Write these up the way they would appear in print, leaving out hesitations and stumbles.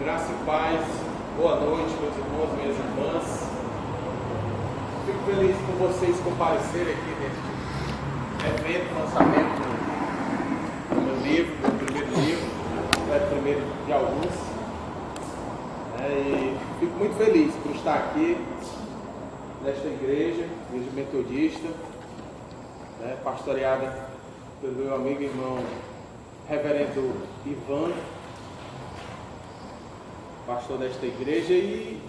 Graça e paz, boa noite, meus irmãos, minhas irmãs. Fico feliz por vocês comparecerem aqui neste evento, lançamento do meu livro, do primeiro livro, o primeiro de alguns. E fico muito feliz por estar aqui nesta igreja metodista, pastoreada pelo meu amigo e irmão Reverendo Ivan, pastor desta igreja, e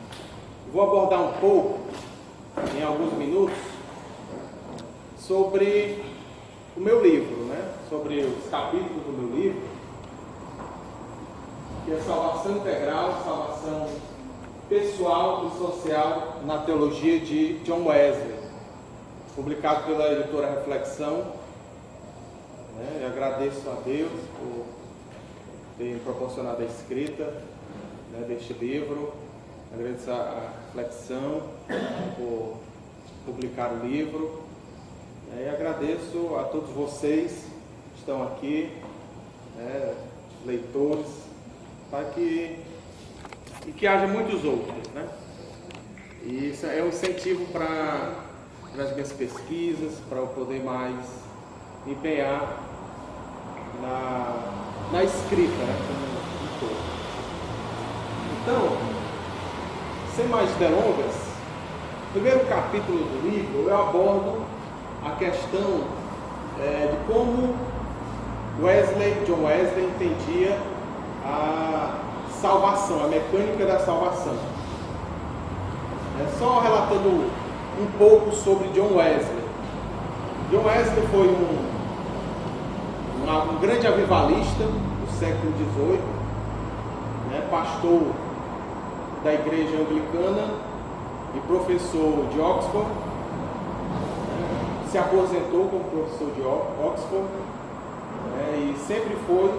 vou abordar um pouco, em alguns minutos, sobre o meu livro, sobre os capítulos do meu livro, que é Salvação Integral, Salvação Pessoal e Social na Teologia de John Wesley, publicado pela editora Reflexão. Eu agradeço a Deus por ter proporcionado a escrita deste livro, agradeço a Reflexão por publicar o livro, e agradeço a todos vocês que estão aqui, leitores, para que haja muitos outros, E isso é um incentivo para as minhas pesquisas, para eu poder mais me empenhar na escrita, como um todo. Então, sem mais delongas, no primeiro capítulo do livro eu abordo a questão de como John Wesley entendia a salvação, a mecânica da salvação. Só relatando um pouco sobre John Wesley. John Wesley foi um grande avivalista do século XVIII, pastor da igreja anglicana e professor de Oxford, se aposentou como professor de Oxford, e sempre foi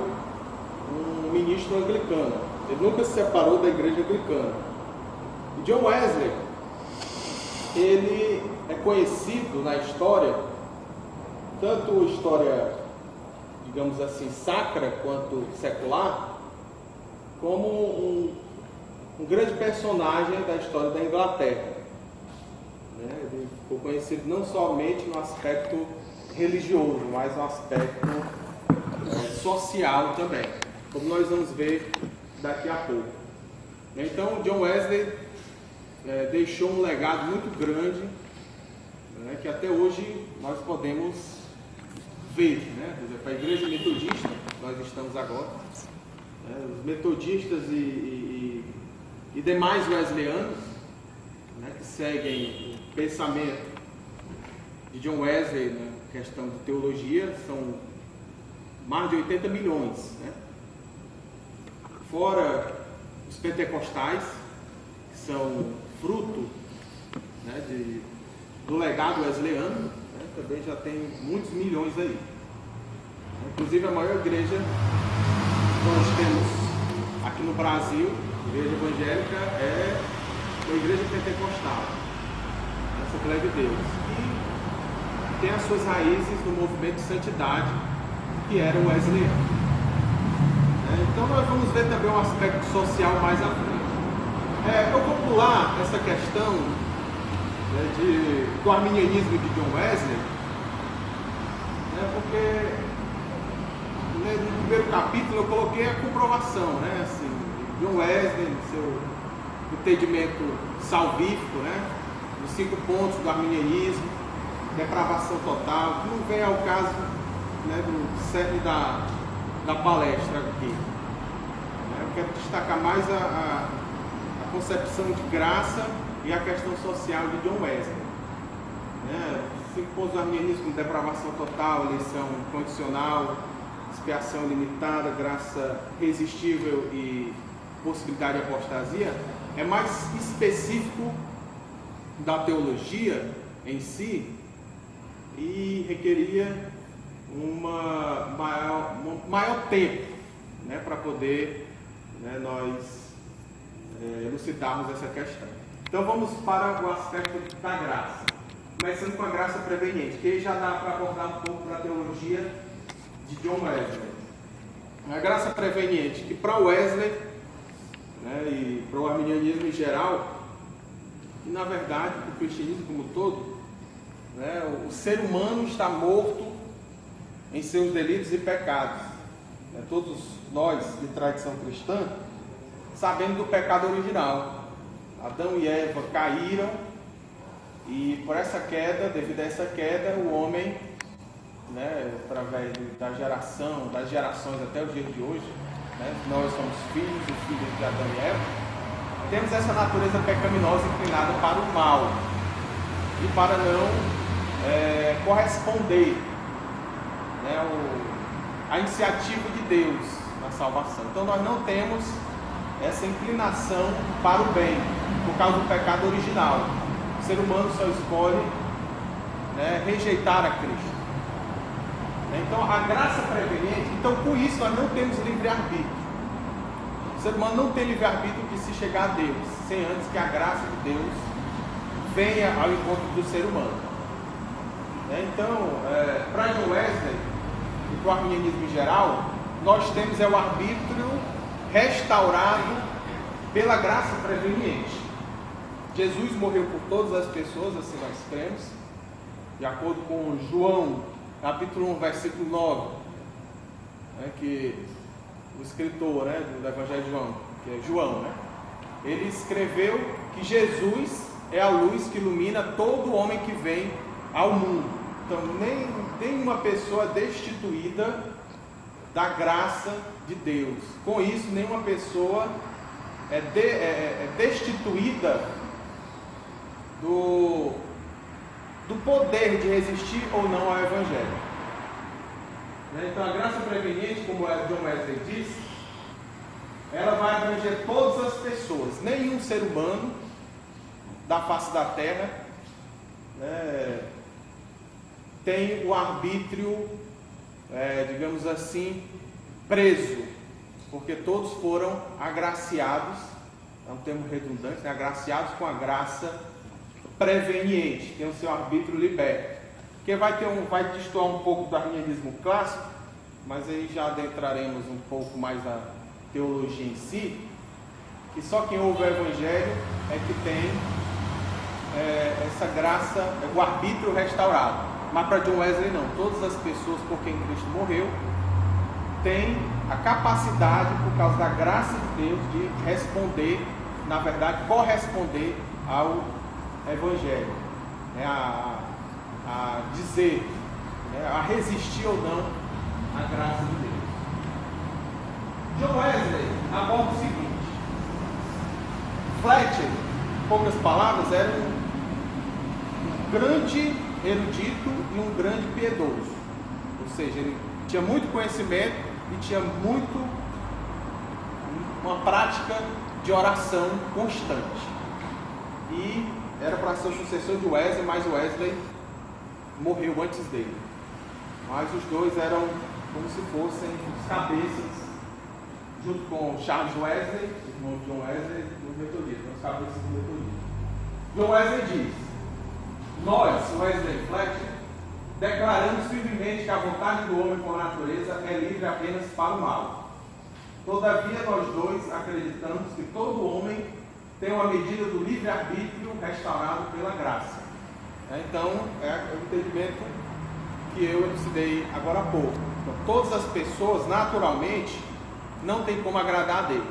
um ministro anglicano. Ele nunca se separou da igreja anglicana. E John Wesley, ele é conhecido na história, tanto história, digamos assim, sacra quanto secular, como um grande personagem da história da Inglaterra. Ele ficou conhecido não somente no aspecto religioso, mas no aspecto social também, como nós vamos ver daqui a pouco. Então, John Wesley deixou um legado muito grande, que até hoje nós podemos ver, Por exemplo, a igreja metodista, nós estamos agora, os metodistas e demais wesleyanos, que seguem o pensamento de John Wesley na questão de teologia, são mais de 80 milhões, Fora os pentecostais, que são fruto do legado wesleyano, também já tem muitos milhões aí. Inclusive a maior igreja que nós temos aqui no Brasil, igreja evangélica, é a igreja pentecostal, a Assembleia de Deus, que tem as suas raízes no movimento de santidade, que era o wesleyano. Então nós vamos ver também um aspecto social mais à frente. Eu vou pular essa questão do arminianismo de John Wesley, porque no primeiro capítulo eu coloquei a comprovação, John Wesley, no seu entendimento salvífico, dos 5 pontos do arminianismo, depravação total, que não vem ao caso do cerne da palestra aqui. Eu quero destacar mais a concepção de graça e a questão social de John Wesley. 5 pontos do arminianismo: depravação total, eleição condicional, expiação limitada, graça irresistível e possibilidade de apostasia, é mais específico da teologia em si e requeria um maior tempo para poder nós elucidarmos essa questão. Então vamos para o aspecto da graça, começando com a graça preveniente, que aí já dá para abordar um pouco da teologia de John Wesley. A graça preveniente, que para Wesley né, e para o arminianismo em geral, e na verdade para o cristianismo como um todo, né, o ser humano está morto em seus delitos e pecados. Todos nós de tradição cristã sabemos do pecado original. Adão e Eva caíram e por essa queda, devido a essa queda, o homem, né, através das gerações até os dias de hoje, né, nós somos filhos e filhas de Adão e Eva, temos essa natureza pecaminosa inclinada para o mal e para não corresponder, né, a iniciativa de Deus na salvação. Então nós não temos essa inclinação para o bem por causa do pecado original. O ser humano só escolhe, né, rejeitar a Cristo. Então a graça preveniente, então com isso nós não temos livre-arbítrio. O ser humano não tem livre-arbítrio de se chegar a Deus, sem antes que a graça de Deus venha ao encontro do ser humano. Então, para John Wesley e para o arminianismo em geral, nós temos o arbítrio restaurado pela graça preveniente. Jesus morreu por todas as pessoas, assim nós cremos, de acordo com João, capítulo 1, versículo 9, né, que o escritor, né, do Evangelho de João, que é João, né, ele escreveu que Jesus é a luz que ilumina todo homem que vem ao mundo. Então, nem tem uma pessoa destituída da graça de Deus. Com isso, nenhuma pessoa é destituída do poder de resistir ou não ao Evangelho. Então, a graça preveniente, como John Wesley disse, ela vai abranger todas as pessoas. Nenhum ser humano da face da terra, né, tem o arbítrio, digamos assim, preso, porque todos foram agraciados, é um termo redundante, né, agraciados com a graça preveniente, tem o seu arbítrio liberto, que vai destoar um pouco do arminianismo clássico, mas aí já adentraremos um pouco mais a teologia em si, que só quem ouve o Evangelho é que tem essa graça, o arbítrio restaurado. Mas para John Wesley não, todas as pessoas por quem Cristo morreu têm a capacidade, por causa da graça de Deus, de responder, na verdade, corresponder ao Evangelho, né, a dizer, né, a resistir ou não à graça de Deus. John Wesley aborda o seguinte: Fletcher, em poucas palavras, era um grande erudito e um grande piedoso, ou seja, ele tinha muito conhecimento e tinha uma prática de oração constante, e era para ser o sucessor de Wesley, mas Wesley morreu antes dele. Mas os dois eram como se fossem os cabeças, junto com Charles Wesley, irmão de John Wesley, dos metodistas, os cabeças do metodismo. John Wesley diz: nós, Wesley e Fletcher, declaramos firmemente que a vontade do homem com a natureza é livre apenas para o mal. Todavia, nós dois acreditamos que todo homem tem uma medida do livre-arbítrio restaurado pela graça. Então, é o entendimento que eu elucidei agora há pouco. Então, todas as pessoas, naturalmente, não tem como agradar a Deus.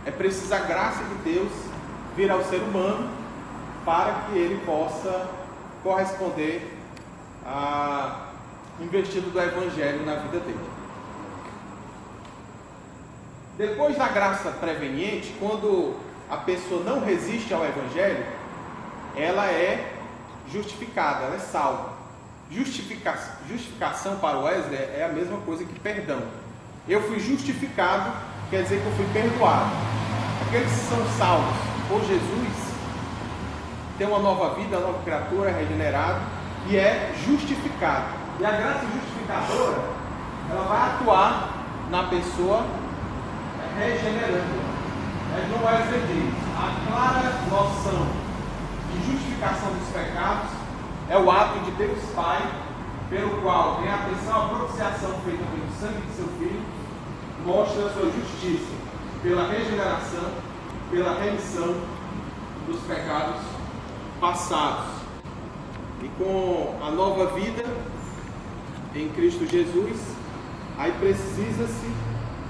É preciso a graça de Deus vir ao ser humano para que ele possa corresponder à investida do Evangelho na vida dele. Depois da graça preveniente, quando a pessoa não resiste ao Evangelho, ela é justificada, ela é salva. Justificação para Wesley é a mesma coisa que perdão. Eu fui justificado, quer dizer que eu fui perdoado. Aqueles que são salvos por Jesus tem uma nova vida, uma nova criatura, é regenerado e é justificado. E a graça justificadora, ela vai atuar na pessoa regenerando. John Wesley diz: a clara noção de justificação dos pecados é o ato de Deus Pai, pelo qual, em atenção à propiciação feita pelo sangue de seu Filho, mostra a sua justiça pela regeneração pela remissão dos pecados passados. E com a nova vida em Cristo Jesus, aí precisa-se,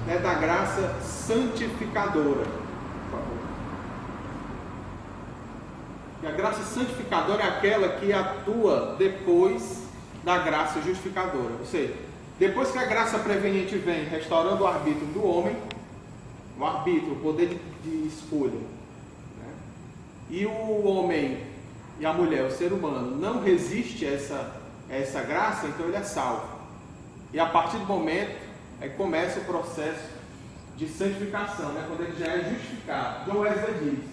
né, da graça santificadora. Por favor. E a graça santificadora é aquela que atua depois da graça justificadora. Ou seja, depois que a graça preveniente vem restaurando o arbítrio do homem, o arbítrio, o poder de escolha, né? E o homem e a mulher, o ser humano, não resiste a essa graça, então ele é salvo. E a partir do momento é que começa o processo de santificação, né? Quando ele já é justificado. John Wesley diz: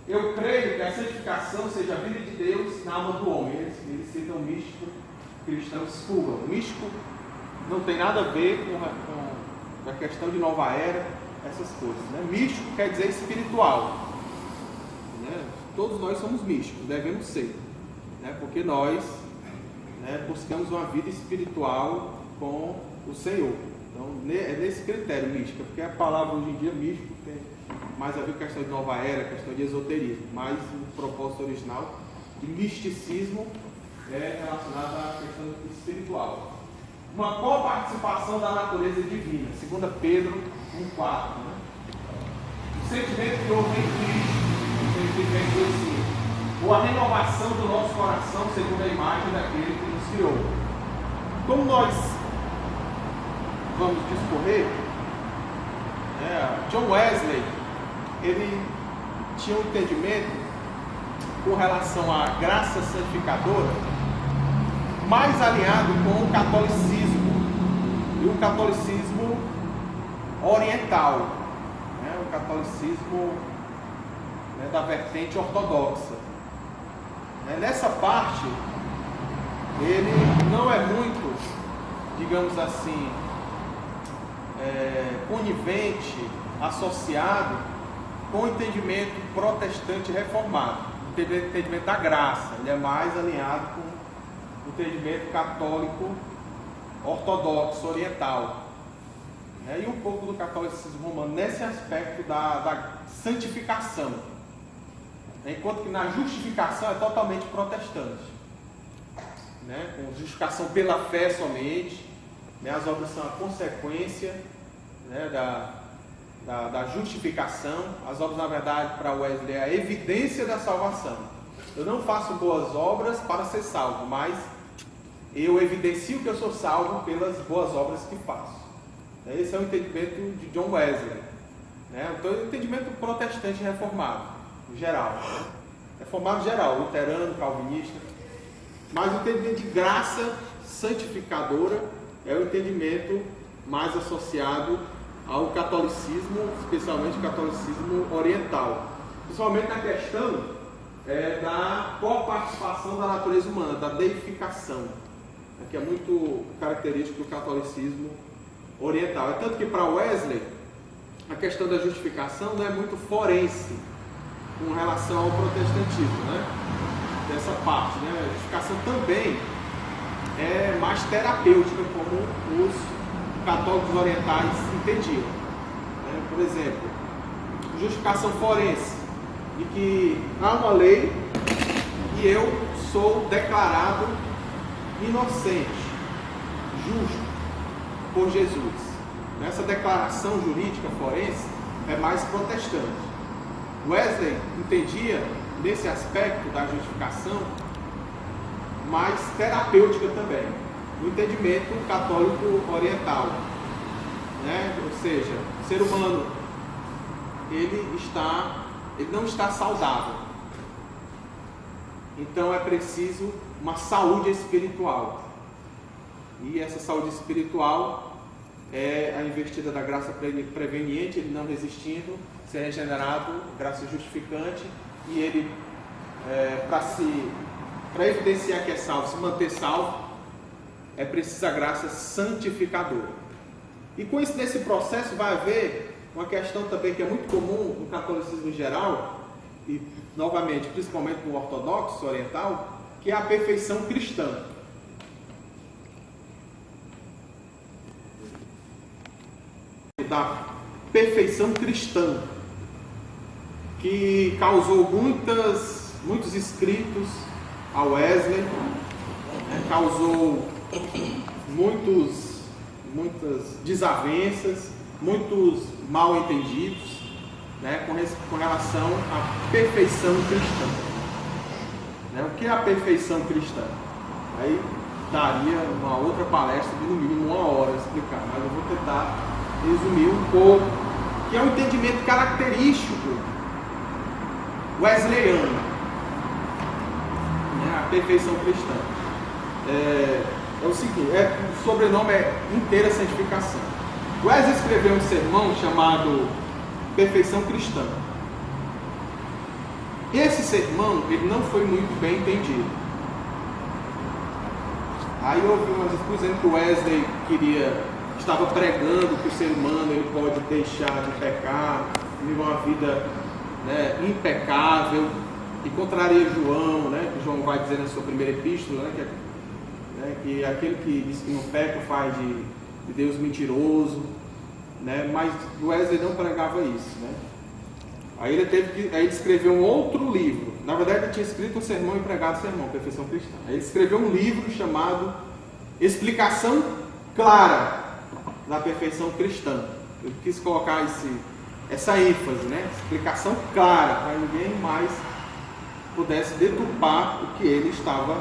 eu creio que a santificação seja a vida de Deus na alma do homem. Ele cita um místico cristão Spurgeon. O místico não tem nada a ver com a questão de nova era, essas coisas, né? Místico quer dizer espiritual, né? Todos nós somos místicos, devemos ser, né? Porque nós, né, buscamos uma vida espiritual com o Senhor. Então é nesse critério místico, porque a palavra hoje em dia místico tem mais a ver com a questão de nova era, questão de esoterismo, mas o propósito original de misticismo é relacionado à questão espiritual. Uma coparticipação da natureza divina, 2 Pedro 1,4, né? O sentimento que houve em Cristo, assim, ou a renovação do nosso coração segundo a imagem daquele que nos criou. Como nós vamos discorrer, John Wesley, ele tinha um entendimento com relação à graça santificadora mais alinhado com o catolicismo, e o catolicismo oriental, né? O catolicismo, né, da vertente ortodoxa, né? Nessa parte, ele não é muito, digamos assim, conivente, associado com o entendimento protestante reformado, o entendimento da graça. Ele é mais alinhado com o entendimento católico ortodoxo oriental, né? E um pouco do catolicismo romano nesse aspecto da santificação, enquanto que na justificação é totalmente protestante, né? Com justificação pela fé somente, né? As obras são a consequência, né, da justificação. As obras, na verdade, para Wesley é a evidência da salvação. Eu não faço boas obras para ser salvo, mas eu evidencio que eu sou salvo pelas boas obras que faço. Esse é o entendimento de John Wesley, né? Então, o entendimento protestante reformado, geral, né? Reformado geral, luterano, calvinista. Mas o entendimento de graça santificadora é o entendimento mais associado ao catolicismo, especialmente o catolicismo oriental, principalmente na questão da coparticipação da natureza humana, da deificação, que é muito característico do catolicismo oriental. É tanto que para Wesley a questão da justificação não é muito forense com relação ao protestantismo, né? Dessa parte, né? A justificação também é mais terapêutica, como os católicos orientais entendiam, né? Por exemplo, justificação forense, de que há uma lei e eu sou declarado inocente, justo por Jesus. Essa declaração jurídica forense é mais protestante. Wesley entendia nesse aspecto da justificação mais terapêutica também, no entendimento católico oriental, né? Ou seja, o ser humano ele não está saudável, então é preciso uma saúde espiritual, e essa saúde espiritual é a investida da graça preveniente, ele não resistindo, ser regenerado, graça justificante, e ele para evidenciar que é salvo, se manter salvo, é preciso a graça santificadora. E com isso, nesse processo vai haver uma questão também que é muito comum no catolicismo em geral, e novamente, principalmente no ortodoxo oriental, que é a perfeição cristã. Da perfeição cristã, que que causou muitos escritos a Wesley, né? Causou muitas desavenças, muitos mal entendidos, né? com relação à perfeição cristã. Né? O que é a perfeição cristã? Aí daria uma outra palestra de no mínimo 1 hora explicar, mas eu vou tentar resumir um pouco, que é um entendimento característico wesleyano, né? A perfeição cristã. É o seguinte, o sobrenome é inteira santificação. Wesley escreveu um sermão chamado Perfeição Cristã. Esse sermão ele não foi muito bem entendido. Aí houve umas discussões dizendo que Wesley estava pregando que o ser humano ele pode deixar de pecar, viver uma vida, né, impecável, e contraria João, né, que João vai dizer na sua primeira epístola, né, que aquele que diz que não peca faz de Deus mentiroso, né, mas Wesley não pregava isso, né. Aí ele escreveu um outro livro. Na verdade ele tinha escrito um sermão e pregado o sermão, Perfeição Cristã. Aí ele escreveu um livro chamado Explicação Clara da Perfeição Cristã. Eu quis colocar essa ênfase, né? Explicação clara, para ninguém mais pudesse deturpar o que ele estava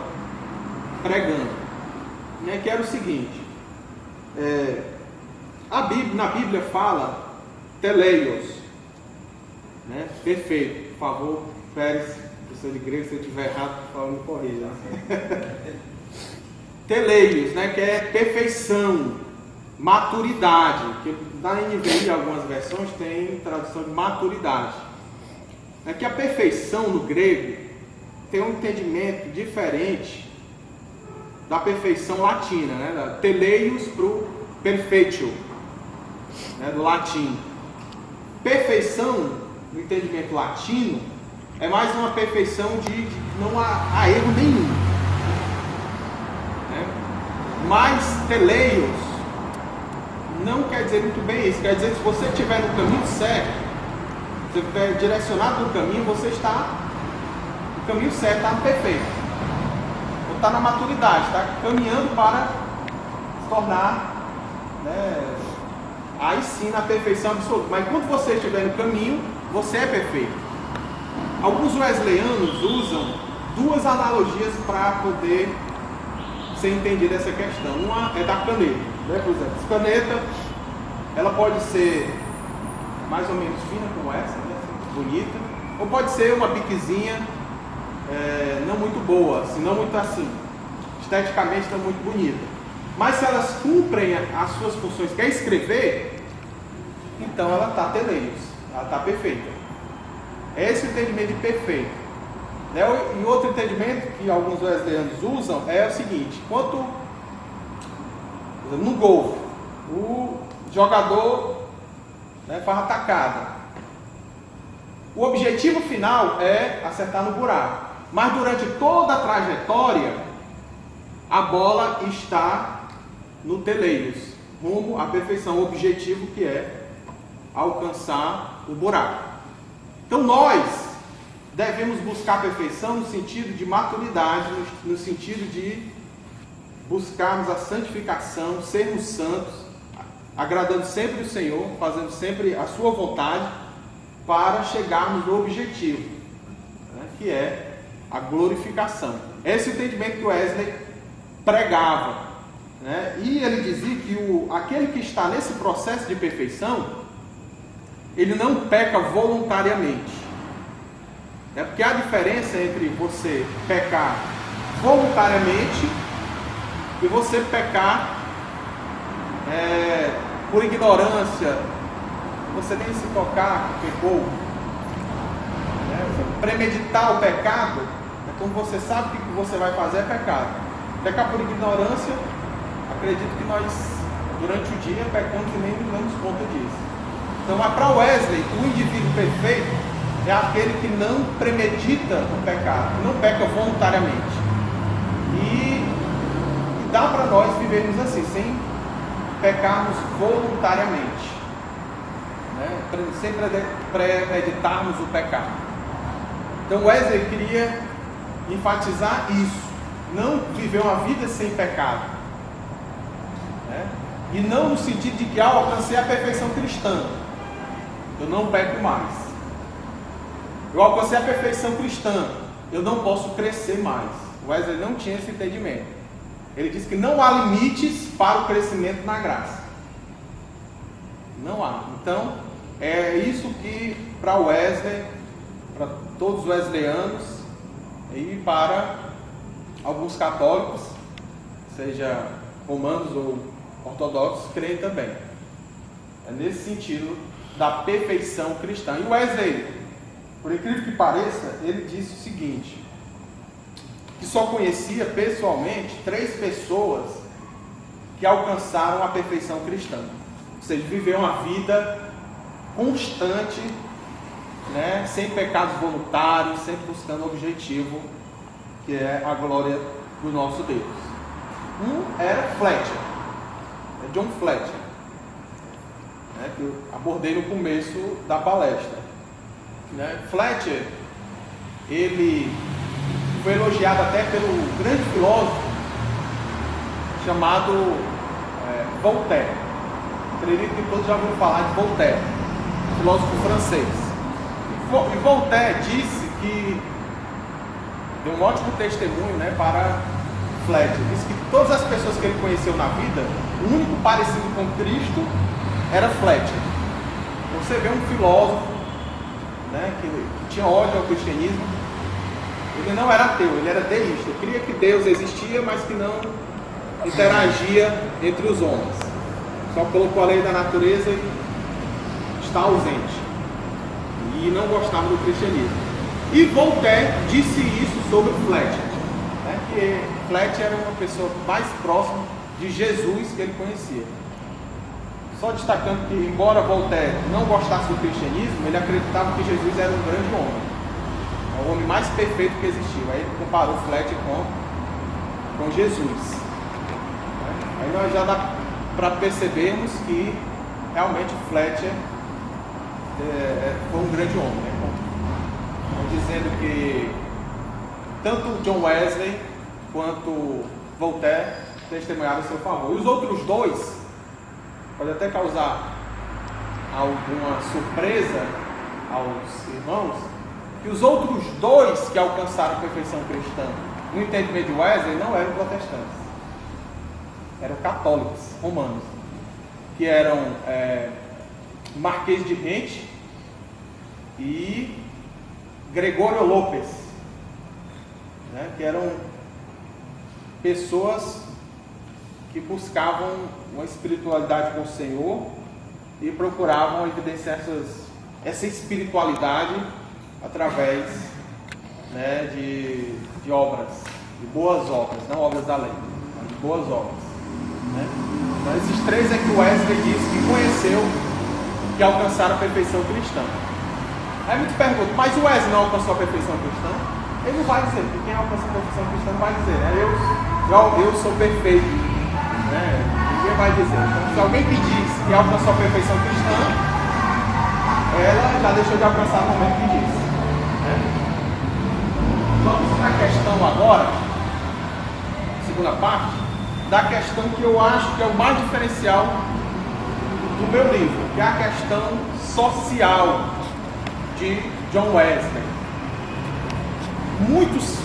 pregando, né? Que era o seguinte, na Bíblia fala teleios, né? Perfeito. Por favor, Pérez, professor de grego, se eu estiver errado, por favor, me corrija. Teleios, né? Que é perfeição, maturidade, que na NVI, algumas versões, tem tradução de maturidade. É que a perfeição no grego tem um entendimento diferente da perfeição latina, né? Da teleios para o perfectio, né? Do latim. Perfeição, no entendimento latino, é mais uma perfeição de não há erro nenhum, né? Mas teleios não quer dizer muito bem isso. Quer dizer que se você estiver no caminho certo, se você estiver direcionado no caminho, você está no caminho certo, está no perfeito, ou está na maturidade, está caminhando para se tornar, né, aí sim na perfeição absoluta. Mas quando você estiver no caminho, você é perfeito. Alguns wesleyanos usam duas analogias para poder ser entendida essa questão. Uma é da caneta, né? Por exemplo, essa caneta ela pode ser mais ou menos fina como essa, né? Bonita, ou pode ser uma biquezinha não muito boa, assim, não muito assim, esteticamente não muito bonita. Mas se elas cumprem as suas funções, que é escrever, então ela está teleios, ela está perfeita. Esse é o entendimento de perfeito. E outro entendimento que alguns wesleyanos usam é o seguinte: quanto no golfe, o jogador, né, faz a tacada, o objetivo final é acertar no buraco, mas durante toda a trajetória a bola está no teleios, rumo à perfeição, o objetivo que é alcançar o buraco. Então nós devemos buscar a perfeição no sentido de maturidade, no sentido de buscarmos a santificação, sermos santos, agradando sempre o Senhor, fazendo sempre a sua vontade, para chegarmos no objetivo, né, que é a glorificação. Esse é o entendimento que Wesley pregava, né? E ele dizia que aquele que está nesse processo de perfeição, ele não peca voluntariamente. Porque há diferença entre você pecar voluntariamente e você pecar por ignorância, você nem se tocar que pecou. Premeditar o pecado é quando você sabe que o que você vai fazer é pecado. Pecar por ignorância, acredito que nós durante o dia pecamos e nem nos damos conta disso. Então, para Wesley, o indivíduo perfeito é aquele que não premedita o pecado, que não peca voluntariamente. E dá para nós vivermos assim, sem pecarmos voluntariamente. né? Sem premeditarmos o pecado. Então Wesley queria enfatizar isso, não viver uma vida sem pecado, né? E não no sentido de que ao alcancei a perfeição cristã, eu não peco mais. Eu alcancei a perfeição cristã, eu não posso crescer mais. Wesley não tinha esse entendimento. Ele disse que não há limites para o crescimento na graça. Não há. Então, é isso que para Wesley, para todos os wesleyanos e para alguns católicos, seja romanos ou ortodoxos, creem também. É nesse sentido da perfeição cristã. E Wesley, por incrível que pareça, ele disse o seguinte, que só conhecia pessoalmente 3 pessoas que alcançaram a perfeição cristã. Ou seja, viveu uma vida constante, né, sem pecados voluntários, sempre buscando o objetivo, que é a glória do nosso Deus. Um era Fletcher, John Fletcher, né, que eu abordei no começo da palestra. Né? Fletcher, ele foi elogiado até pelo grande filósofo chamado Voltaire. Acredito que todos já ouviram falar de Voltaire, filósofo francês. E Voltaire disse que deu um ótimo testemunho, né, para Fletcher. Disse que todas as pessoas que ele conheceu na vida, o único parecido com Cristo era Fletcher. Você vê um filósofo, né, que tinha ódio ao cristianismo. Ele não era ateu, ele era deísta. Ele cria que Deus existia, mas que não interagia entre os homens. Só colocou a lei da natureza e está ausente. E não gostava do cristianismo. E Voltaire disse isso sobre Fletcher, né, que Fletcher era uma pessoa mais próxima de Jesus que ele conhecia. Só destacando que, embora Voltaire não gostasse do cristianismo, ele acreditava que Jesus era um grande homem. É o homem mais perfeito que existiu. Aí ele comparou Fletcher com Jesus. Aí nós já dá para percebermos que realmente Fletcher foi um grande homem, né? Dizendo que tanto John Wesley quanto Voltaire testemunharam a seu favor. E os outros 2, pode até causar alguma surpresa aos irmãos, que os outros 2 que alcançaram a perfeição cristã no entendimento de Wesley não eram protestantes, eram católicos romanos, que eram Marquês de Rente e Gregório Lopes, né, que eram pessoas que buscavam uma espiritualidade com o Senhor e procuravam evidenciar essa espiritualidade através, né, de obras, de boas obras, não obras da lei, mas de boas obras, né? Então esses 3 é que o Wesley disse que conheceu, que alcançaram a perfeição cristã. Aí me pergunta, mas o Wesley não alcançou a perfeição cristã? Ele não vai dizer, porque quem alcança a perfeição cristã não vai dizer, né? Eu sou perfeito, né? Ninguém vai dizer. Então, se alguém que diz que alcançou a perfeição cristã, ela já deixou de alcançar no momento que disse, né? Vamos para a questão agora, segunda parte, da questão que eu acho que é o mais diferencial do meu livro, que é a questão social de John Wesley. Muitos,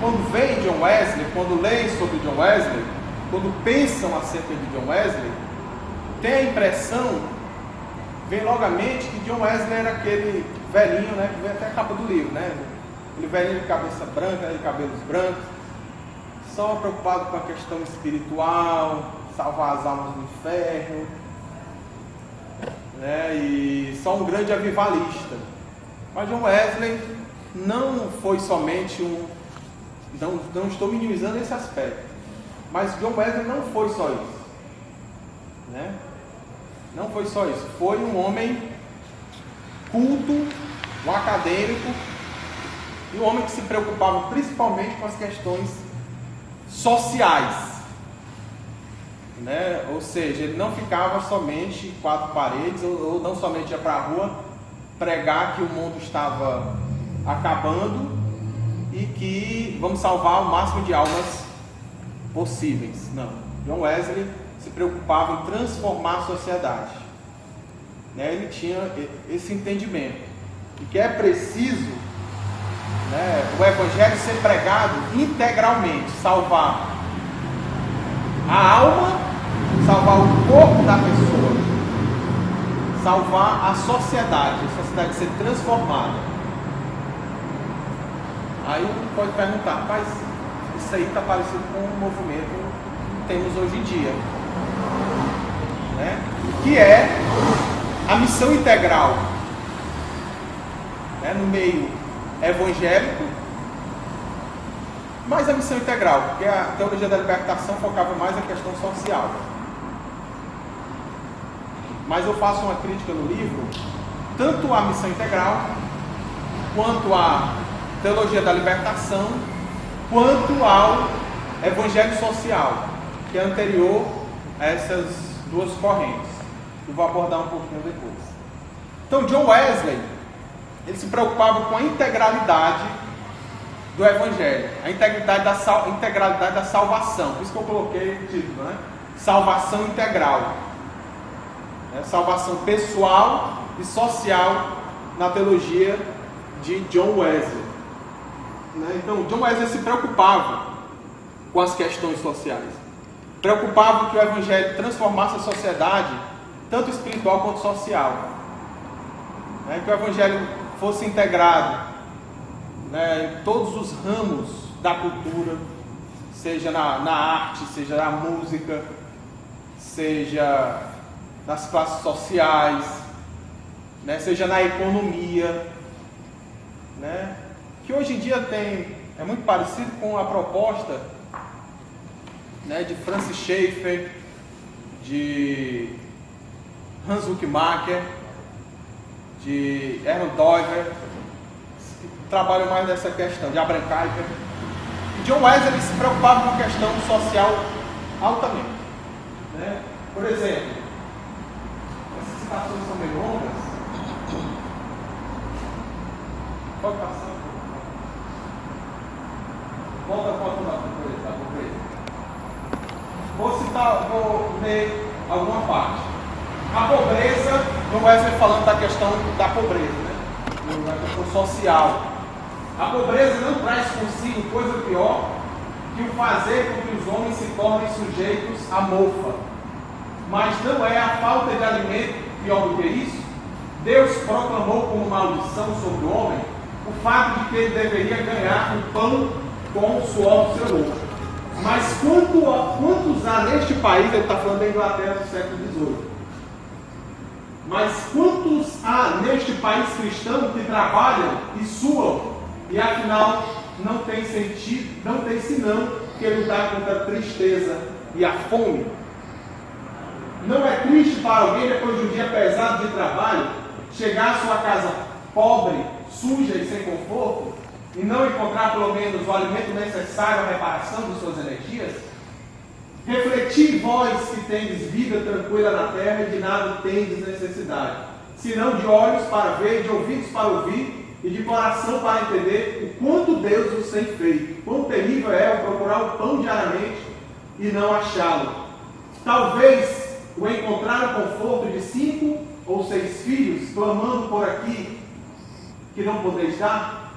quando veem John Wesley, quando leem sobre John Wesley, quando pensam acerca de John Wesley, tem a impressão, vem logo à mente, que John Wesley era aquele velhinho, né, que vem até a capa do livro, né, aquele velhinho de cabeça branca, de cabelos brancos, só preocupado com a questão espiritual, salvar as almas do inferno, né, e só um grande avivalista. Mas John Wesley não foi somente não estou minimizando esse aspecto, mas John Wesley não foi só isso, né? Não foi só isso, foi um homem culto, um acadêmico, e um homem que se preocupava principalmente com as questões sociais. né? Ou seja, ele não ficava somente em quatro paredes, ou não somente ia para a rua pregar que o mundo estava acabando e que vamos salvar o máximo de almas possíveis. Não. John Wesley se preocupava em transformar a sociedade, né? Ele tinha esse entendimento de que é preciso, né, o evangelho ser pregado integralmente, salvar a alma, salvar o corpo da pessoa, salvar a sociedade ser transformada. Aí um pode perguntar, mas isso aí está parecido com o movimento que temos hoje em dia, né? Que é a missão integral, né? No meio evangélico, mas a missão integral, porque a teologia da libertação focava mais na questão social. Mas eu faço uma crítica no livro, tanto à missão integral, quanto à teologia da libertação, quanto ao evangelho social, que é anterior a essas duas correntes, que eu vou abordar um pouquinho depois. Então, John Wesley, ele se preocupava com a integralidade do evangelho, a integralidade da salvação, por isso que eu coloquei o título, né? Salvação integral, né? Salvação pessoal e social na teologia de John Wesley, né? Então, John Wesley se preocupava com as questões sociais, preocupava que o evangelho transformasse a sociedade, tanto espiritual quanto social, né? Que o evangelho fosse integrado, né, em todos os ramos da cultura, seja na arte, seja na música, seja nas classes sociais, né, seja na economia, né, que hoje em dia é muito parecido com a proposta, né, de Francis Schaeffer, de Hans Huckmacher, de Hermann Dover, que trabalham mais nessa questão, de Abraham Kuyper. E John Wesley se preocupava com a questão social altamente, né? Por exemplo, essas citações são meio longas. Pode passar. Volta a foto da pobreza. Vou ler alguma parte. A pobreza, John Wesley falando da questão da pobreza, né? Da questão social. A pobreza não traz consigo coisa pior que o fazer com que os homens se tornem sujeitos à mofa. Mas não é a falta de alimento pior do que isso? Deus proclamou como maldição sobre o homem o fato de que ele deveria ganhar o pão com o suor do seu rosto. Mas quantos há neste país, ele está falando da Inglaterra do século XVIII, mas quantos há neste país cristão que trabalham e suam e afinal não tem sentido, não tem senão que lutar contra a tristeza e a fome? Não é triste para alguém, depois de um dia pesado de trabalho, chegar à sua casa pobre, suja e sem conforto e não encontrar pelo menos o alimento necessário à reparação de suas energias? Refleti vós que tendes vida tranquila na terra e de nada tendes necessidade, senão de olhos para ver, de ouvidos para ouvir e de coração para entender o quanto Deus vos tem feito. Quão terrível é o procurar o pão diariamente e não achá-lo. Talvez o encontrar o conforto de 5 ou 6 filhos, clamando por aqui, que não podeis dar?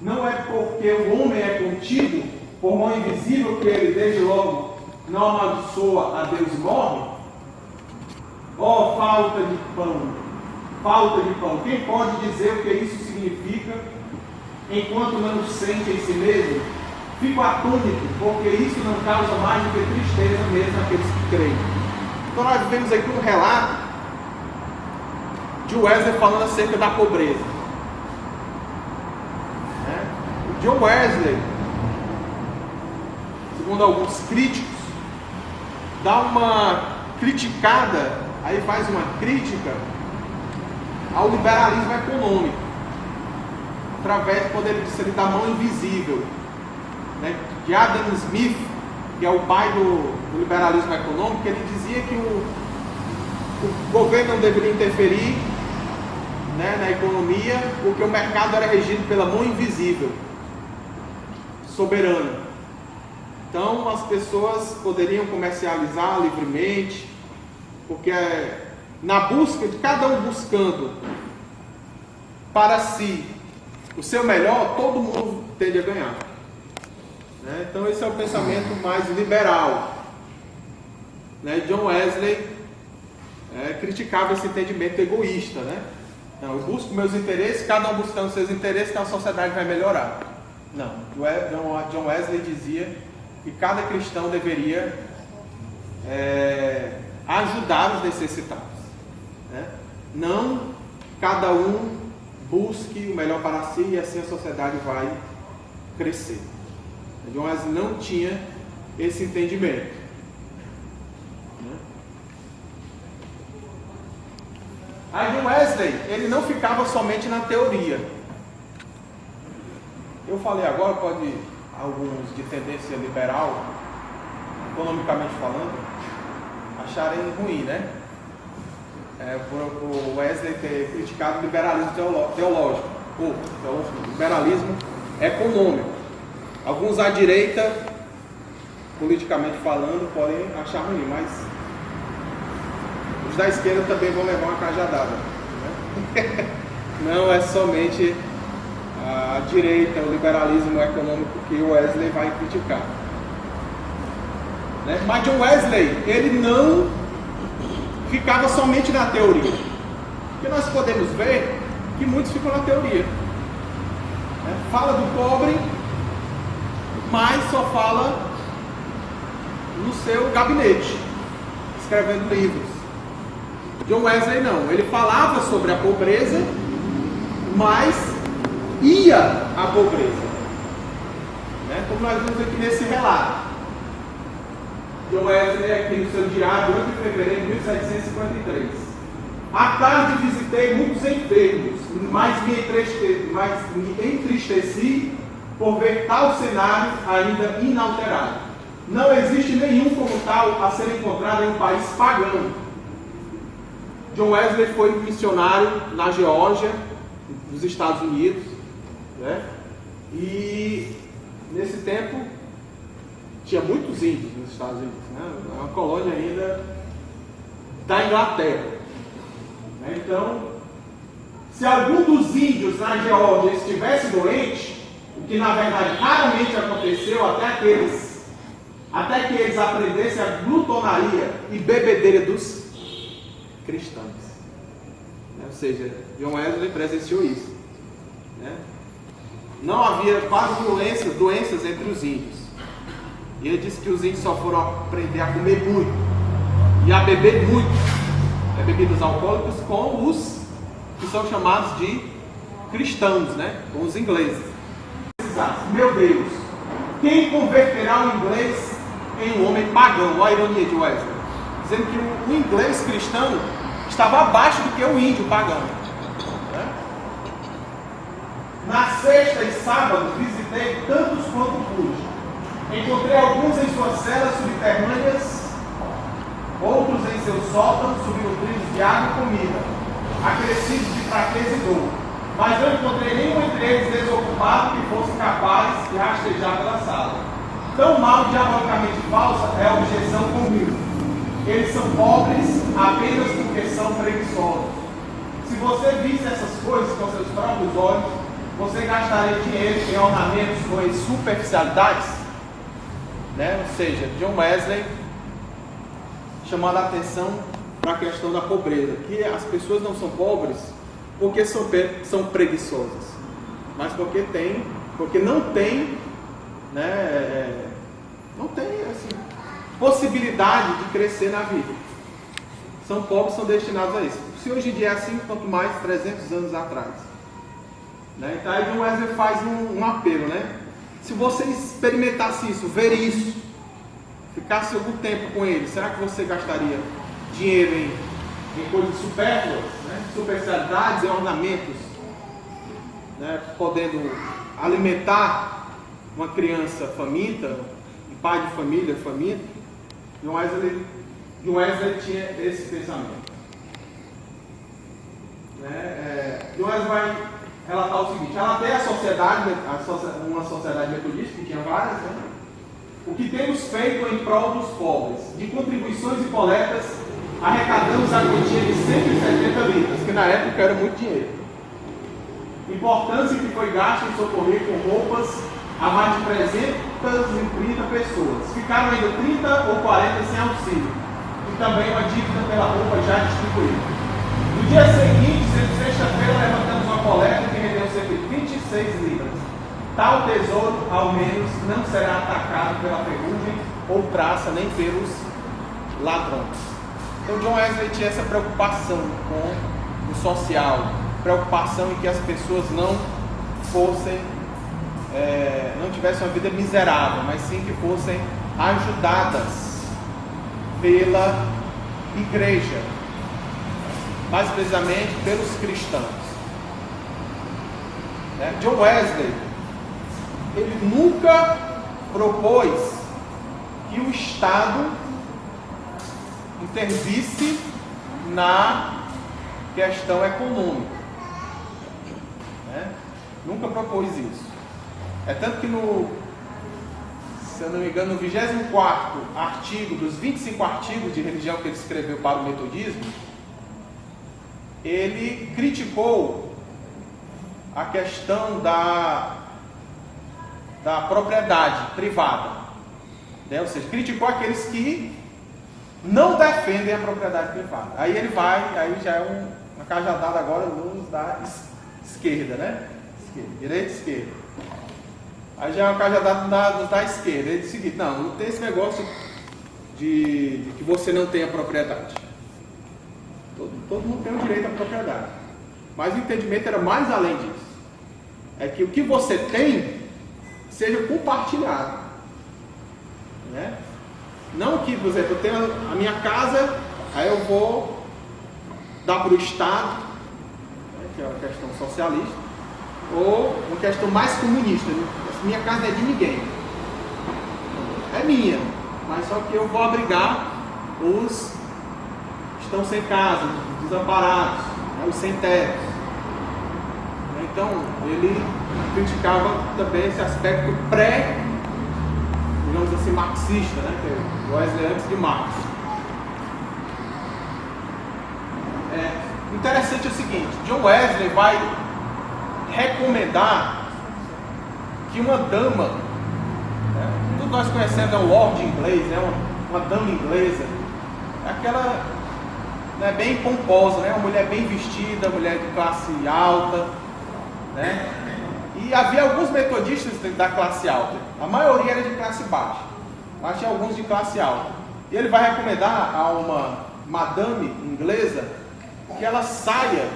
Não é porque o homem é contido por mão invisível que ele desde logo não amaldiçoa a Deus e morre? Oh, falta de pão, falta de pão. Quem pode dizer o que isso significa enquanto não o sente em si mesmo? Fico atônito, porque isso não causa mais do que tristeza mesmo àqueles que creem. Então nós vemos aqui um relato de Wesley falando acerca da pobreza. O John Wesley, segundo alguns críticos, dá uma criticada, aí faz uma crítica ao liberalismo econômico, através, quando ele disse ali, da mão invisível, né, de Adam Smith, que é o pai do liberalismo econômico, ele dizia que o governo não deveria interferir, né, na economia, porque o mercado era regido pela mão invisível, soberana. Então as pessoas poderiam comercializar livremente, porque na busca de cada um buscando para si o seu melhor, todo mundo tende a ganhar, né? Então esse é o pensamento mais liberal, né? John Wesley criticava esse entendimento egoísta, né? Não, eu busco meus interesses, cada um buscando seus interesses, então a sociedade vai melhorar. Não, John Wesley dizia que cada cristão deveria ajudar os necessitados, né? Não cada um busque o melhor para si e assim a sociedade vai crescer. John Wesley não tinha esse entendimento, né? Aí John Wesley, ele não ficava somente na teoria. Eu falei agora, pode alguns de tendência liberal, economicamente falando, acharem ruim, né? Por Wesley ter criticado o liberalismo teológico, ou liberalismo econômico. Alguns à direita, politicamente falando, podem achar ruim, mas os da esquerda também vão levar uma cajadada, né? Não é somente a direita, o liberalismo econômico que o Wesley vai criticar, né? Mas John Wesley, ele não ficava somente na teoria, porque nós podemos ver que muitos ficam na teoria, né? Fala do pobre, mas só fala no seu gabinete, escrevendo livros. John Wesley não, ele falava sobre a pobreza, mas ia à pobreza, né? Como nós vimos aqui nesse relato. John Wesley, aqui no seu diário, 8 de fevereiro de 1753. À tarde visitei muitos enfermos, mas me entristeci por ver tal cenário ainda inalterado. Não existe nenhum como tal a ser encontrado em um país pagão. John Wesley foi missionário na Geórgia, nos Estados Unidos, né? E nesse tempo tinha muitos índios nos Estados Unidos, né? É uma colônia ainda da Inglaterra, né? Então, se algum dos índios na Geórgia estivesse doente, o que na verdade raramente aconteceu até que eles aprendessem a glutonaria e bebedeira dos cristãos, né? Ou seja, John Wesley presenciou isso, né? Não havia quase doenças entre os índios. E ele disse que os índios só foram aprender a comer muito e a beber muito bebidas alcoólicas com os que são chamados de cristãos, né? Com os ingleses. Meu Deus, quem converterá o inglês em um homem pagão? Olha a ironia de Wesley, dizendo que o inglês cristão estava abaixo do que o índio pagão, né? Na sexta e sábado visitei tantos quanto pude. Encontrei alguns em suas celas subterrâneas, outros em seus sótanos, subnutridos de água e comida, acrescidos de fraqueza e dor. Mas não encontrei nenhum entre eles desocupado que fosse capaz de rastejar pela sala. Tão mal e diabolicamente falsa é a objeção comum. Eles são pobres apenas porque são preguiçosos. Se você visse essas coisas com seus próprios olhos, você gastaria dinheiro em ornamentos com superficialidades, né? Ou seja, John Wesley chamando a atenção para a questão da pobreza, que as pessoas não são pobres porque são preguiçosas, mas porque não tem, né, não tem assim, possibilidade de crescer na vida. São pobres, são destinados a isso. Se hoje em dia é assim, quanto mais 300 anos atrás, né? Então aí John Wesley faz um apelo, né? Se você experimentasse isso, ver isso, ficasse algum tempo com ele, será que você gastaria dinheiro em coisas supérfluas, né? Superficialidades, em ornamentos, né? Podendo alimentar uma criança faminta, pai de família, John Wesley tinha esse pensamento. John Wesley vai relatar o seguinte: relatei a sociedade, uma sociedade metodista, que tinha várias, né? O que temos feito em prol dos pobres, de contribuições e coletas, arrecadamos a quantia de 170 libras, que na época era muito dinheiro. Importância que foi gasto em socorrer com roupas a mais de 330 pessoas. Ficaram ainda 30 ou 40 sem auxílio, e também uma dívida pela roupa já distribuída. No dia seguinte, sexta-feira, levantamos uma coleta que rendeu cerca de 26 libras. Tal tesouro, ao menos, não será atacado pela ferrugem ou traça, nem pelos ladrões. Então, John Wesley tinha essa preocupação com o social, preocupação em que as pessoas não tivessem uma vida miserável, mas sim que fossem ajudadas pela igreja, mais precisamente pelos cristãos. John Wesley, ele nunca propôs que o Estado intervisse na questão econômica, nunca propôs isso. É tanto que se eu não me engano, no 24º artigo, dos 25 artigos de religião que ele escreveu para o metodismo, ele criticou a questão da propriedade privada, ou seja, criticou aqueles que não defendem a propriedade privada. Aí ele aí já é uma cajadada agora nos da esquerda, né? Direita e esquerda. Aí já é uma cajadada nos da esquerda. Ele diz o seguinte: não tem esse negócio de que você não tem a propriedade. Todo mundo tem o direito à propriedade. Mas o entendimento era mais além disso. É que o que você tem seja compartilhado, né? Não que, por exemplo, eu tenho a minha casa, aí eu vou dar para o Estado, que é uma questão socialista, ou uma questão mais comunista, né? Minha casa não é de ninguém, é minha, mas só que eu vou abrigar os que estão sem casa, os desamparados, os sem teto. Então, ele criticava também esse aspecto digamos assim, marxista, né? Que é Wesley antes de Marx. Interessante é o seguinte: John Wesley vai recomendar que uma dama, todos nós conhecemos, é o lord inglês, uma dama inglesa, aquela bem pomposa, uma mulher bem vestida, mulher de classe alta, E havia alguns metodistas da classe alta, a maioria era de classe baixa, mas tinha alguns de classe alta. E ele vai recomendar a uma madame inglesa que ela saia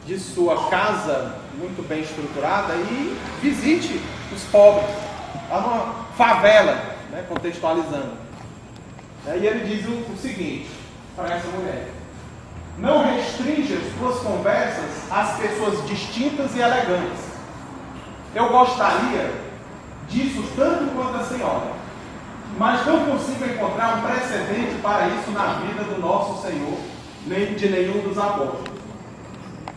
de sua casa muito bem estruturada e visite os pobres, lá numa favela, contextualizando. E ele diz o seguinte para essa mulher: não restrinja suas conversas às pessoas distintas e elegantes. Eu gostaria disso tanto quanto a senhora, mas não consigo encontrar um precedente para isso na vida do nosso Senhor, nem de nenhum dos apóstolos.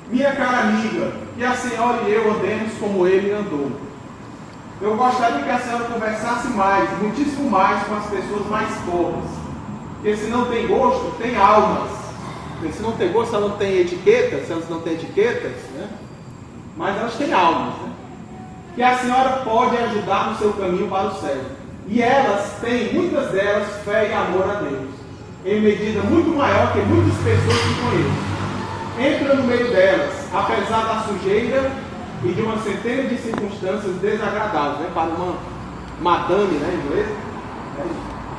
Minha cara amiga, que a senhora e eu andemos como ele andou. Eu gostaria que a senhora conversasse mais, muitíssimo mais, com as pessoas mais pobres. Porque se não tem gosto, tem almas. Porque se não tem gosto, elas não têm etiquetas, se elas não têm etiquetas, mas elas têm almas, que a senhora pode ajudar no seu caminho para o céu. E elas têm, muitas delas, fé e amor a Deus, em medida muito maior que muitas pessoas que conheço. Entra no meio delas, apesar da sujeira e de uma centena de circunstâncias desagradáveis, para uma madame, inglesa,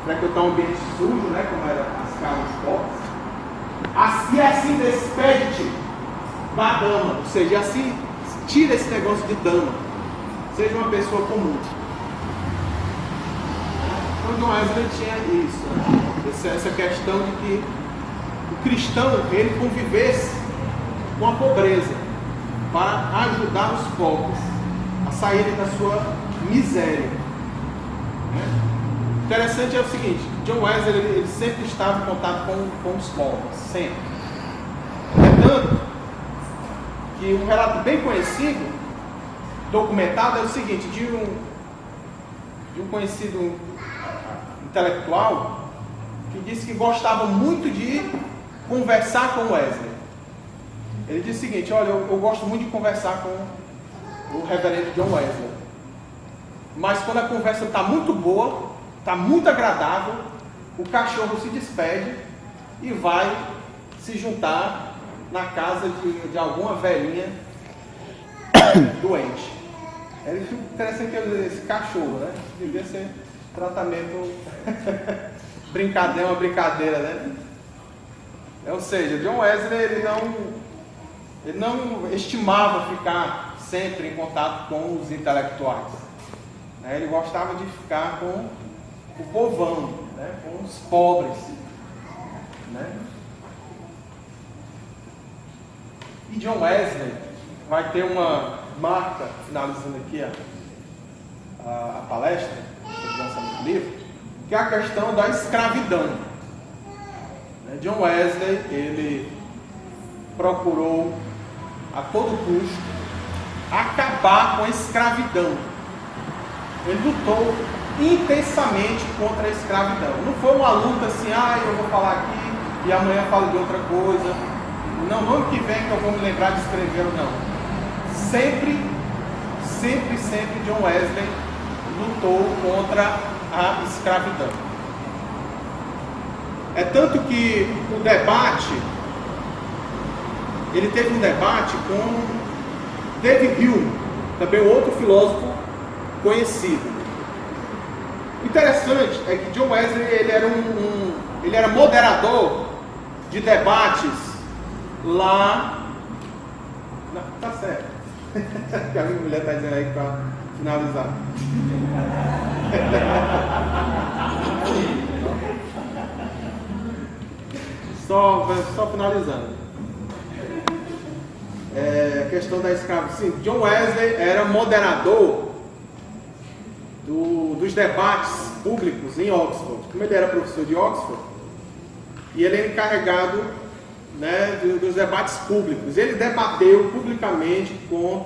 frequentar um ambiente sujo, como eram as casas pobres. E assim despede-te da dama, ou seja, assim tira esse negócio de dama. Seja uma pessoa comum. Então John Wesley tinha isso, essa questão de que o cristão ele convivesse com a pobreza para ajudar os pobres a saírem da sua miséria. Interessante é o seguinte, John Wesley ele sempre estava em contato com os pobres, sempre. É tanto que um relato bem conhecido, documentado, é o seguinte, de um conhecido intelectual que disse que gostava muito de conversar com Wesley. Ele disse o seguinte: olha, eu gosto muito de conversar com o reverendo John Wesley, mas quando a conversa está muito boa, está muito agradável, o cachorro se despede e vai se juntar na casa de alguma velhinha doente. Ele fica interessante esse cachorro, né? Devia ser tratamento brincadeira, uma brincadeira, né? Ou seja, John Wesley ele não estimava ficar sempre em contato com os intelectuais, né? Ele gostava de ficar com o povão, né? Com os pobres, né? E John Wesley vai ter uma marca, finalizando aqui a palestra sobre o lançamento do livro, que é a questão da escravidão. John Wesley, ele procurou a todo custo acabar com a escravidão. Ele lutou intensamente contra a escravidão. Não foi uma luta assim, eu vou falar aqui e amanhã falo de outra coisa. Não, no ano que vem que eu vou me lembrar de escrever, não. Sempre John Wesley lutou contra a escravidão. É tanto que o debate, ele teve um debate com David Hume, também outro filósofo conhecido. Interessante é que John Wesley ele era moderador de debates lá. Não, tá certo. Que a minha mulher está dizendo aí para finalizar. Só finalizando. A questão da escravidão. Sim, John Wesley era moderador dos debates públicos em Oxford. Como ele era professor de Oxford, e ele era encarregado, né, dos debates públicos. Ele debateu publicamente com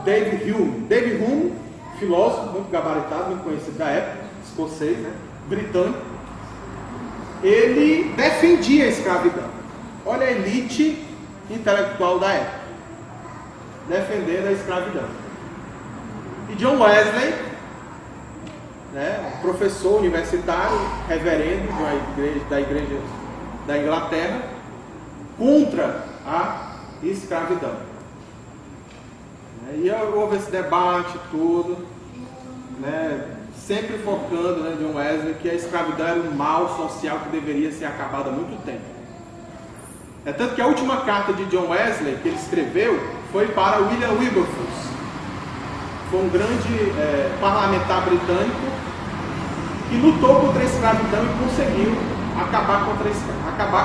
David Hume. David Hume, filósofo muito gabaritado, muito conhecido da época, escocês, né, britânico. Ele defendia a escravidão. Olha a elite intelectual da época, defendendo a escravidão. E John Wesley, né, professor universitário, reverendo da igreja da Inglaterra, contra a escravidão. E houve esse debate todo, né, sempre focando, né, John Wesley, que a escravidão era um mal social que deveria ser acabado há muito tempo. É tanto que a última carta de John Wesley que ele escreveu foi para William Wilberforce. Foi um grande parlamentar britânico que lutou contra a escravidão e conseguiu acabar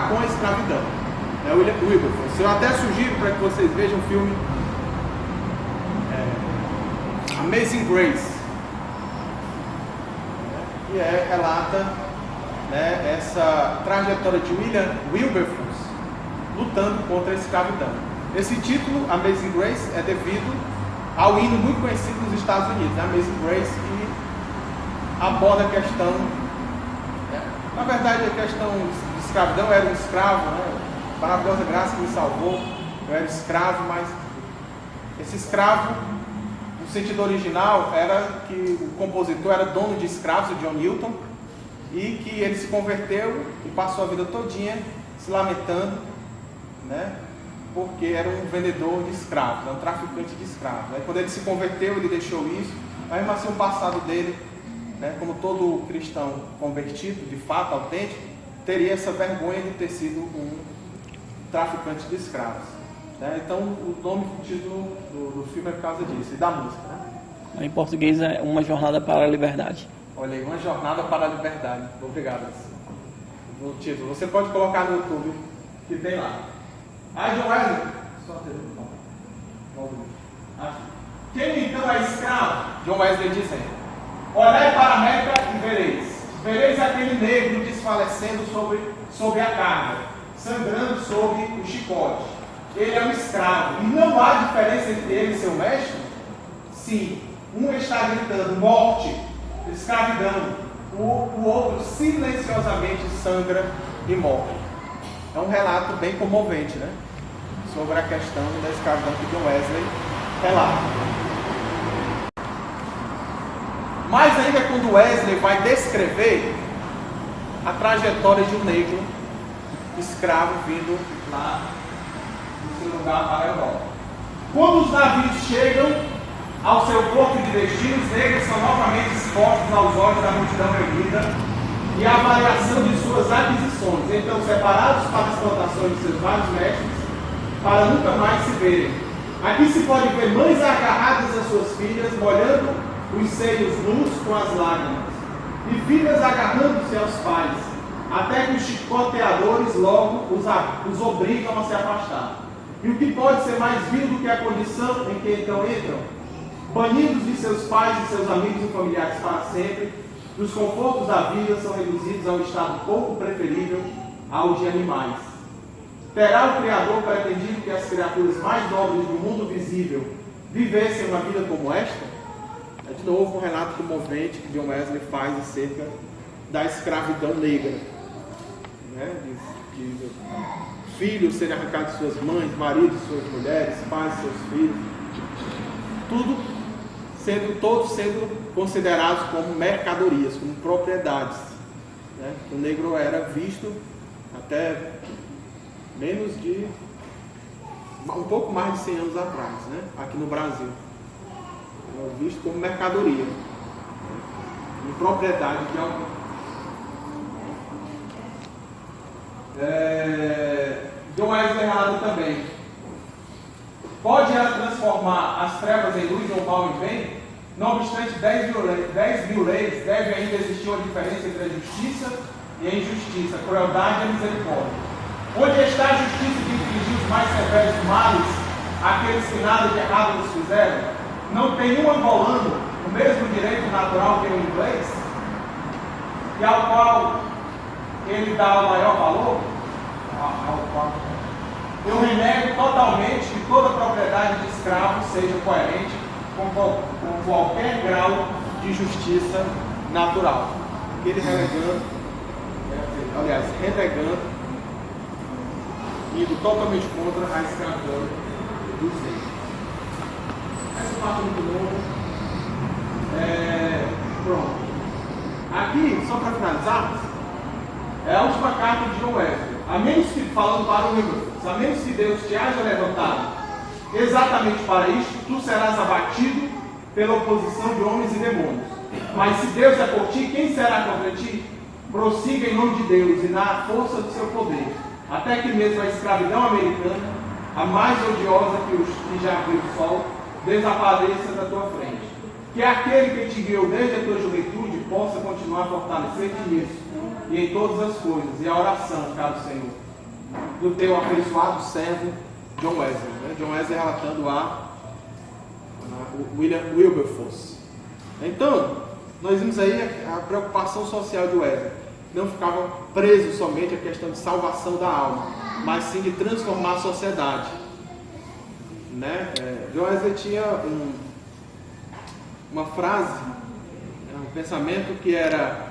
com a escravidão. William Wilberforce. Eu até sugiro para que vocês vejam o filme Amazing Grace, que relata, né, essa trajetória de William Wilberforce lutando contra a escravidão. Esse título, Amazing Grace, é devido ao hino muito conhecido nos Estados Unidos, né? Amazing Grace, que aborda a questão, na verdade a questão de escravidão. Eu era um escravo, né? Maravilhosa graça que me salvou, eu era escravo, mas esse escravo, no sentido original, era que o compositor era dono de escravos, o John Newton, e que ele se converteu e passou a vida todinha se lamentando, né, porque era um vendedor de escravos, um traficante de escravos. Aí, quando ele se converteu, ele deixou isso, mas assim, o passado dele, né, como todo cristão convertido, de fato, autêntico, teria essa vergonha de ter sido um traficante de escravos. Né? Então, o nome do título do filme é por causa disso, e da música. Né? Em português é Uma Jornada para a Liberdade. Olha aí, Uma Jornada para a Liberdade. Obrigado. O título, você pode colocar no YouTube, que tem lá. John Wesley, quem então é escravo? John Wesley dizendo: Olhai para a América e vereis. Vereis aquele negro desfalecendo sobre a carga, sangrando sobre o chicote. Ele é um escravo. E não há diferença entre ele e seu mestre? Sim. Um está gritando morte, escravidão. O outro silenciosamente sangra e morre. É um relato bem comovente, né? Sobre a questão da escravidão que John Wesley relata. Mas ainda quando Wesley vai descrever a trajetória de um negro escravo vindo lá do seu lugar para a Europa. Quando os navios chegam ao seu porto de destino, os negros são novamente expostos aos olhos da multidão reunida e à avaliação de suas aquisições, então separados para as plantações de seus vários mestres, para nunca mais se verem. Aqui se pode ver mães agarradas às suas filhas, molhando os seios nus com as lágrimas, e filhas agarrando-se aos pais, até que os chicoteadores logo os obrigam a se afastar. E o que pode ser mais vil do que a condição em que então entram? Banidos de seus pais e seus amigos e familiares para sempre, os confortos da vida são reduzidos a um estado pouco preferível ao de animais. Terá o Criador pretendido que as criaturas mais nobres do mundo visível vivessem uma vida como esta? É de novo um relato comovente que John Wesley faz acerca da escravidão negra, né? de filhos serem arrancados de suas mães, maridos de suas mulheres, pais de seus filhos, todos sendo considerados como mercadorias, como propriedades, né? O negro era visto até um pouco mais de 100 anos atrás, né? Aqui no Brasil, era visto como mercadoria, como propriedade de alguém. John Wesley relata também: pode ela transformar as trevas em luz ou mal em bem? Não obstante 10 mil leis, deve ainda existir uma diferença entre a justiça e a injustiça, a crueldade e a misericórdia. Onde está a justiça de infligir os mais severos males àqueles que nada de errado nos fizeram? Não tem um angolano o mesmo direito natural que o inglês, e ao qual ele dá o maior valor? Eu renego totalmente que toda propriedade de escravo seja coerente com qualquer grau de justiça natural. Ele renegando, indo totalmente contra a escravidão dos negros. Essa parte muito longa. Pronto. Aqui, só para finalizarmos, é a última carta de John Wesley. A menos que, falando para o livro, a menos que Deus te haja levantado exatamente para isto, tu serás abatido pela oposição de homens e demônios. Mas se Deus é por ti, quem será contra ti? Prossiga em nome de Deus e na força do seu poder, até que mesmo a escravidão americana, a mais odiosa que já viu o sol, desapareça da tua frente. Que aquele que te guiou desde a tua juventude possa continuar a fortalecer-te nisso e em todas as coisas, e a oração, caro Senhor, do teu abençoado servo John Wesley. Né? John Wesley relatando a William Wilberforce. Então, nós vimos aí a preocupação social de Wesley. Não ficava preso somente à questão de salvação da alma, mas sim de transformar a sociedade. Né? John Wesley tinha uma frase, um pensamento que era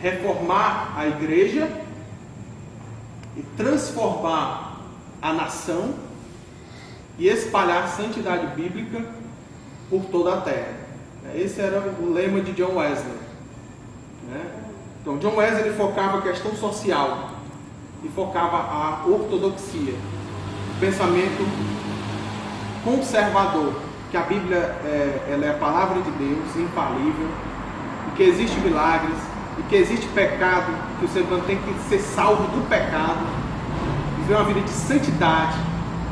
reformar a igreja e transformar a nação e espalhar a santidade bíblica por toda a terra. Esse era o lema de John Wesley. Né? Então, John Wesley focava a questão social e focava a ortodoxia, o pensamento conservador, que a Bíblia ela é a palavra de Deus, infalível, e que existe milagres, e que existe pecado, que o ser humano tem que ser salvo do pecado, viver uma vida de santidade,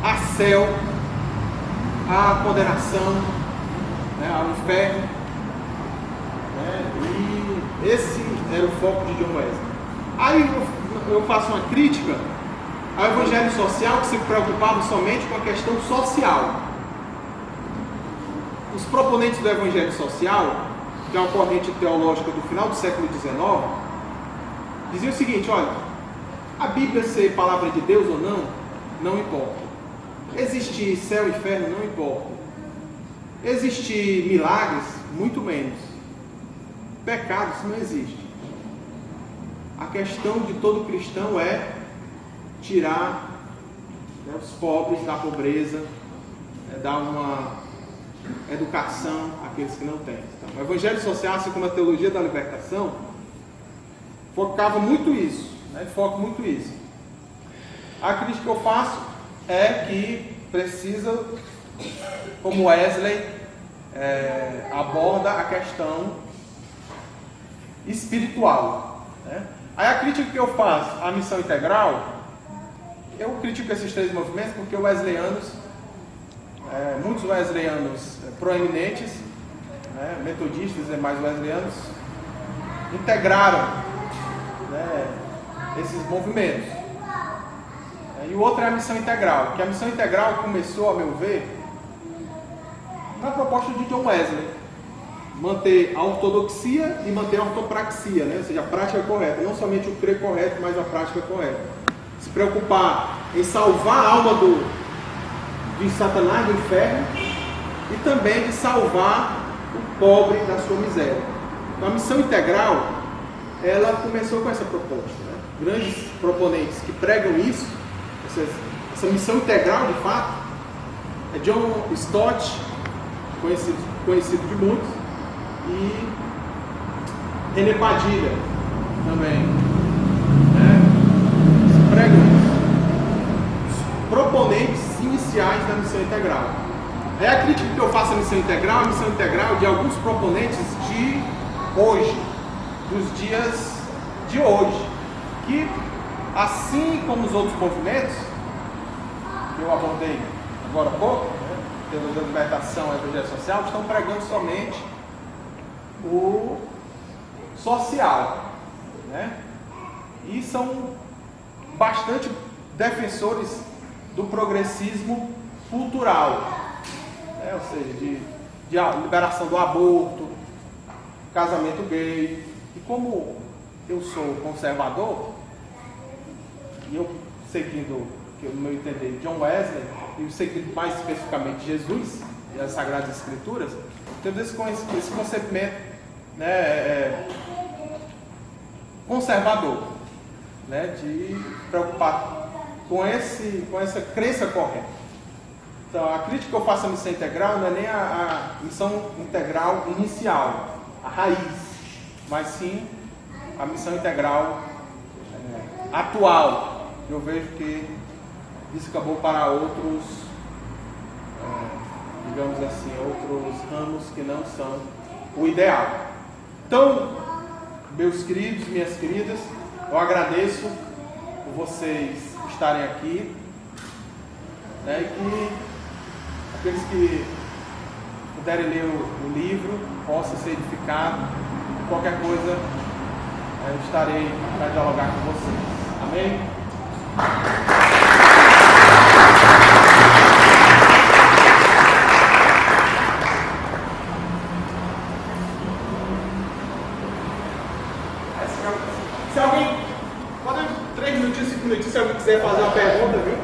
a céu, a condenação, né, ao inferno. Né, e esse era o foco de John Wesley. Aí eu faço uma crítica ao evangelho social, que se preocupava somente com a questão social. Os proponentes do evangelho social que é uma corrente teológica do final do século XIX, dizia o seguinte: olha, a Bíblia ser palavra de Deus ou não, não importa. Existir céu e inferno, não importa. Existir milagres, muito menos. Pecados não existe. A questão de todo cristão é tirar, né, os pobres da pobreza, dar uma educação àqueles que não têm. Então, o Evangelho Social, assim como a teologia da libertação, focava muito isso, né? Foca muito isso. A crítica que eu faço é que precisa, como Wesley aborda a questão espiritual, né? Aí a crítica que eu faço à missão integral, eu critico esses três movimentos porque wesleyanos, muitos wesleyanos proeminentes, né, metodistas e mais wesleyanos, integraram, né, esses movimentos. E o outro é a missão integral, que a missão integral começou, a meu ver, na proposta de John Wesley: manter a ortodoxia e manter a ortopraxia, né? Ou seja, a prática correta, não somente o crer correto, mas a prática correta. Se preocupar em salvar a alma de Satanás, do inferno, e também de salvar o pobre da sua miséria. Então, a missão integral, ela começou com essa proposta, né? Grandes proponentes que pregam isso, essa missão integral, de fato, é John Stott, conhecido de muitos, e René Padilha também, né? Se pregam isso. Os proponentes iniciais da missão integral. É a crítica que eu faço à missão integral, a missão integral de alguns proponentes de hoje, dos dias de hoje, que, assim como os outros movimentos que eu abordei agora há pouco, né, teologia da libertação e evangelho social, estão pregando somente o social, né? E são bastante defensores do progressismo cultural, né? Ou seja, de liberação do aborto, casamento gay. E como eu sou conservador, e eu seguindo, que no meu entender, John Wesley, e seguindo mais especificamente Jesus e as Sagradas Escrituras, temos esse concebimento, né, conservador, né, de preocupar com essa crença correta. Então, a crítica que eu faço à missão integral não é nem a missão integral inicial, a raiz, mas sim a missão integral atual. Eu vejo que isso acabou para outros, digamos assim, outros ramos que não são o ideal. Então, meus queridos, minhas queridas, eu agradeço por vocês estarem aqui, né, e que aqueles que puderem ler o livro possam ser edificados. Qualquer coisa, eu estarei para dialogar com vocês. Amém? Se alguém, pode 3 minutinhos, 5 minutinhos, se alguém quiser fazer uma pergunta, viu?